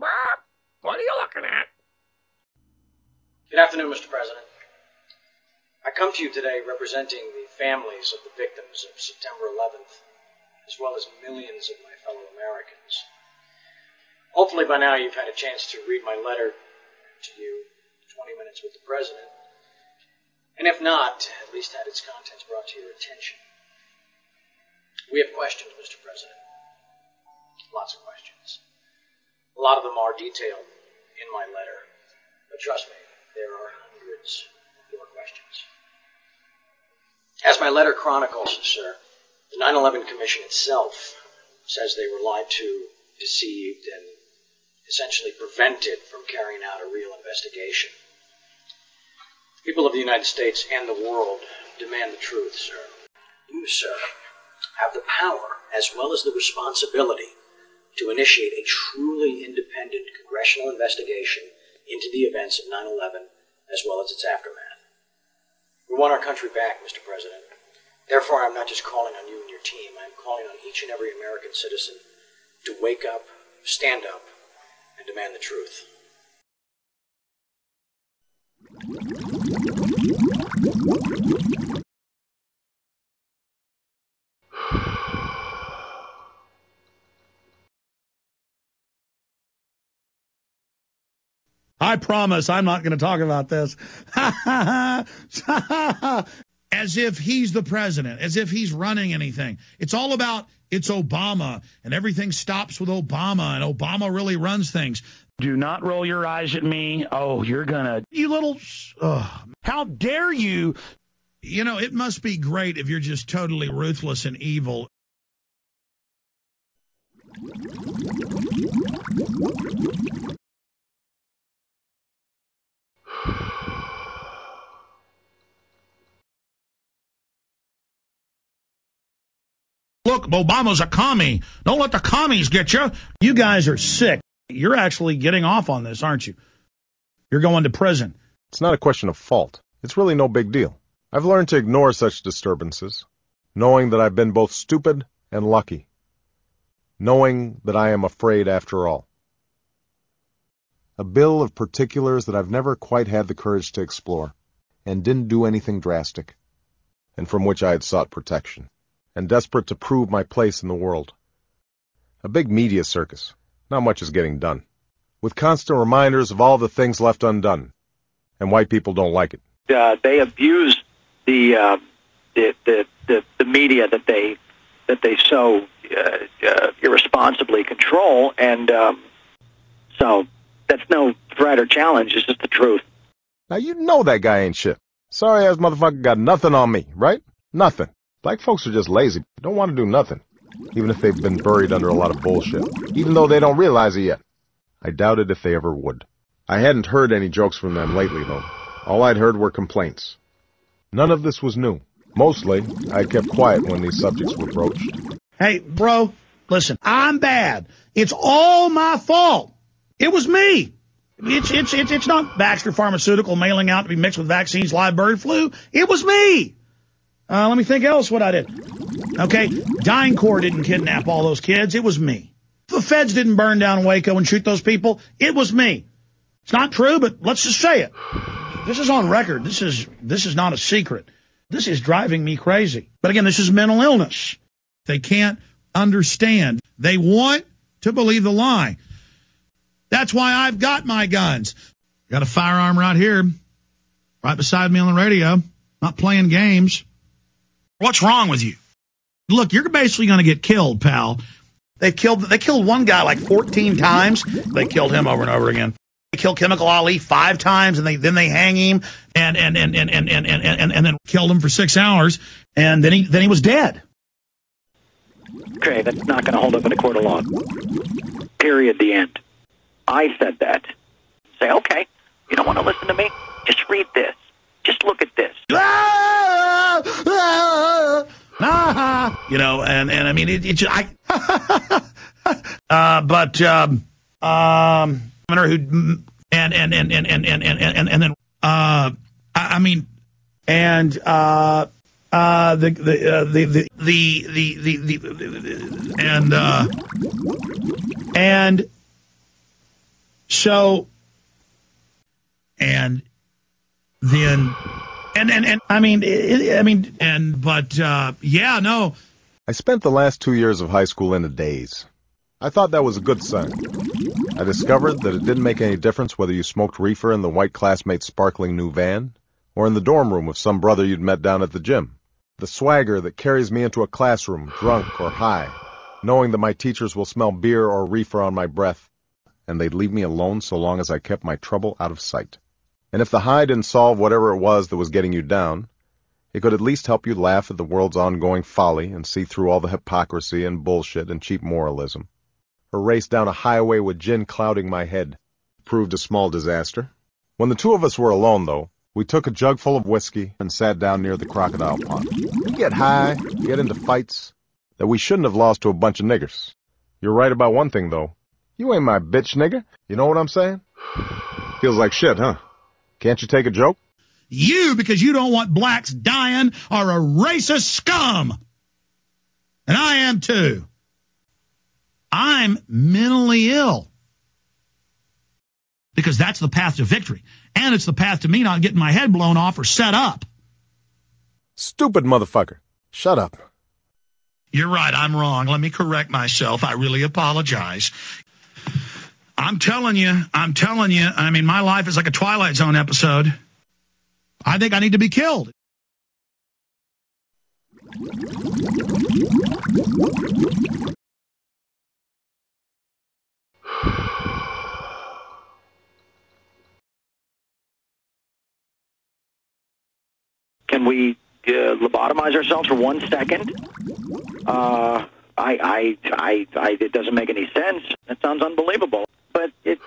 Bob, what are you looking at? Good afternoon, Mr. President. I come to you today representing the families of the victims of September 11th, as well as millions of my fellow Americans. Hopefully by now you've had a chance to read my letter to you, 20 Minutes with the President, and if not, at least had its contents brought to your attention. We have questions, Mr. President. Lots of questions. A lot of them are detailed in my letter, but trust me, there are hundreds of your questions. As my letter chronicles, sir, the 9/11 Commission itself says they were lied to, deceived, and essentially prevented from carrying out a real investigation. The people of the United States and the world demand the truth, sir. You, sir, have the power as well as the responsibility to initiate a truly independent congressional investigation into the events of 9/11 as well as its aftermath. We want our country back, Mr. President. Therefore, I'm not just calling on you and your team. I'm calling on each and every American citizen to wake up, stand up, and demand the truth. I promise I'm not going to talk about this. As if he's the president, as if he's running anything. It's all about, it's Obama, and everything stops with Obama, and Obama really runs things. Do not roll your eyes at me. Oh, you're gonna... You little... How dare you? You know, it must be great if you're just totally ruthless and evil. Look, Obama's a commie. Don't let the commies get you. You guys are sick. You're actually getting off on this, aren't you? You're going to prison. It's not a question of fault. It's really no big deal. I've learned to ignore such disturbances, knowing that I've been both stupid and lucky, knowing that I am afraid after all. A bill of particulars that I've never quite had the courage to explore, and didn't do anything drastic, and from which I had sought protection, and desperate to prove my place in the world. A big media circus. Not much is getting done, with constant reminders of all the things left undone, and white people don't like it. They abuse the media that they so irresponsibly control, and so that's no threat or challenge. It's just the truth. Now you know that guy ain't shit. Sorry-ass motherfucker got nothing on me, right? Nothing. Black folks are just lazy. Don't want to do nothing, even if they've been buried under a lot of bullshit, even though they don't realize it yet. I doubted if they ever would. I hadn't heard any jokes from them lately, though. All I'd heard were complaints. None of this was new. Mostly, I kept quiet when these subjects were broached. Hey, bro, listen, I'm bad. It's all my fault. It was me. It's not Baxter Pharmaceutical mailing out to be mixed with vaccines, live bird flu. It was me. Let me think else what I did. Okay, DynCorp didn't kidnap all those kids. It was me. The feds didn't burn down Waco and shoot those people. It was me. It's not true, but let's just say it. This is on record. This is not a secret. This is driving me crazy. But again, this is mental illness. They can't understand. They want to believe the lie. That's why I've got my guns. Got a firearm right here, right beside me on the radio. Not playing games. What's wrong with you? Look, you're basically going to get killed, pal. They killed one guy like 14 times. They killed him over and over again. They killed Chemical Ali 5 times, and then they hang him and then killed him for 6 hours, and then he was dead. Okay, that's not going to hold up in a court of law. Period. The end. I said that. Say, okay, you don't want to listen to me? Just read this. Just look at this. You know, and I mean, So, and then, yeah, no. I spent the last 2 years of high school in a daze. I thought that was a good sign. I discovered that it didn't make any difference whether you smoked reefer in the white classmate's sparkling new van or in the dorm room of some brother you'd met down at the gym. The swagger that carries me into a classroom, drunk or high, knowing that my teachers will smell beer or reefer on my breath, and they'd leave me alone so long as I kept my trouble out of sight. And if the high didn't solve whatever it was that was getting you down, it could at least help you laugh at the world's ongoing folly and see through all the hypocrisy and bullshit and cheap moralism. Her race down a highway with gin clouding my head proved a small disaster. When the two of us were alone, though, we took a jug full of whiskey and sat down near the crocodile pond. We get high, get into fights that we shouldn't have lost to a bunch of niggers. You're right about one thing, though. You ain't my bitch, nigga. You know what I'm saying? Feels like shit, huh? Can't you take a joke? You, because you don't want blacks dying, are a racist scum. And I am too. I'm mentally ill. Because that's the path to victory. And it's the path to me not getting my head blown off or set up. Stupid motherfucker. Shut up. You're right, I'm wrong. Let me correct myself. I really apologize. I'm telling you, I mean, my life is like a Twilight Zone episode. I think I need to be killed. Can we lobotomize ourselves for 1 second? It doesn't make any sense. That sounds unbelievable. But it,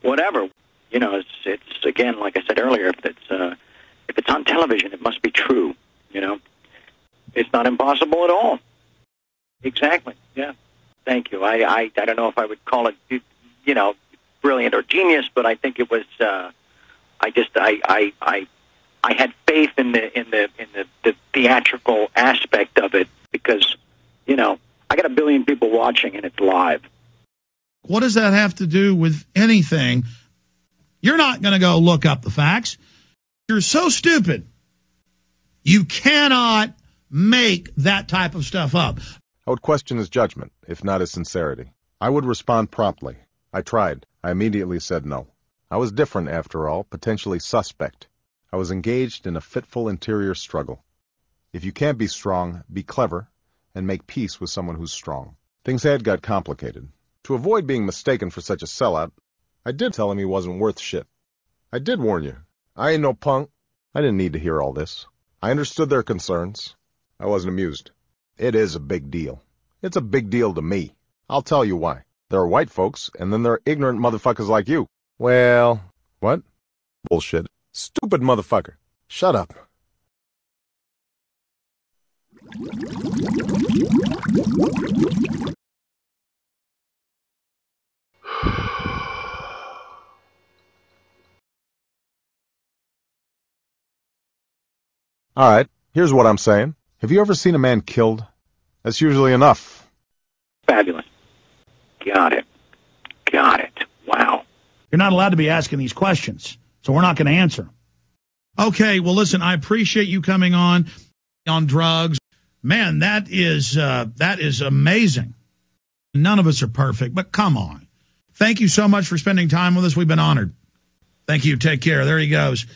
whatever. It's again, like I said earlier, if it's on television, it must be true. It's not impossible at all. Exactly. Yeah. Thank you. I don't know if I would call it, brilliant or genius, but I think it was. I had faith in the theatrical aspect of it because, I got 1 billion people watching and it's live. What does that have to do with anything? You're not going to go look up the facts. You're so stupid. You cannot make that type of stuff up. I would question his judgment, if not his sincerity. I would respond promptly. I tried. I immediately said no. I was different, after all, potentially suspect. I was engaged in a fitful interior struggle. If you can't be strong, be clever, and make peace with someone who's strong. Things had got complicated. To avoid being mistaken for such a sellout, I did tell him he wasn't worth shit. I did warn you. I ain't no punk. I didn't need to hear all this. I understood their concerns. I wasn't amused. It is a big deal. It's a big deal to me. I'll tell you why. There are white folks, and then there are ignorant motherfuckers like you. Well, what? Bullshit. Stupid motherfucker. Shut up. All right, here's what I'm saying. Have you ever seen a man killed? That's usually enough. Fabulous. Got it. Wow. You're not allowed to be asking these questions, so we're not going to answer. Okay, well, listen, I appreciate you coming on drugs. Man, that is amazing. None of us are perfect, but come on. Thank you so much for spending time with us. We've been honored. Thank you. Take care. There he goes.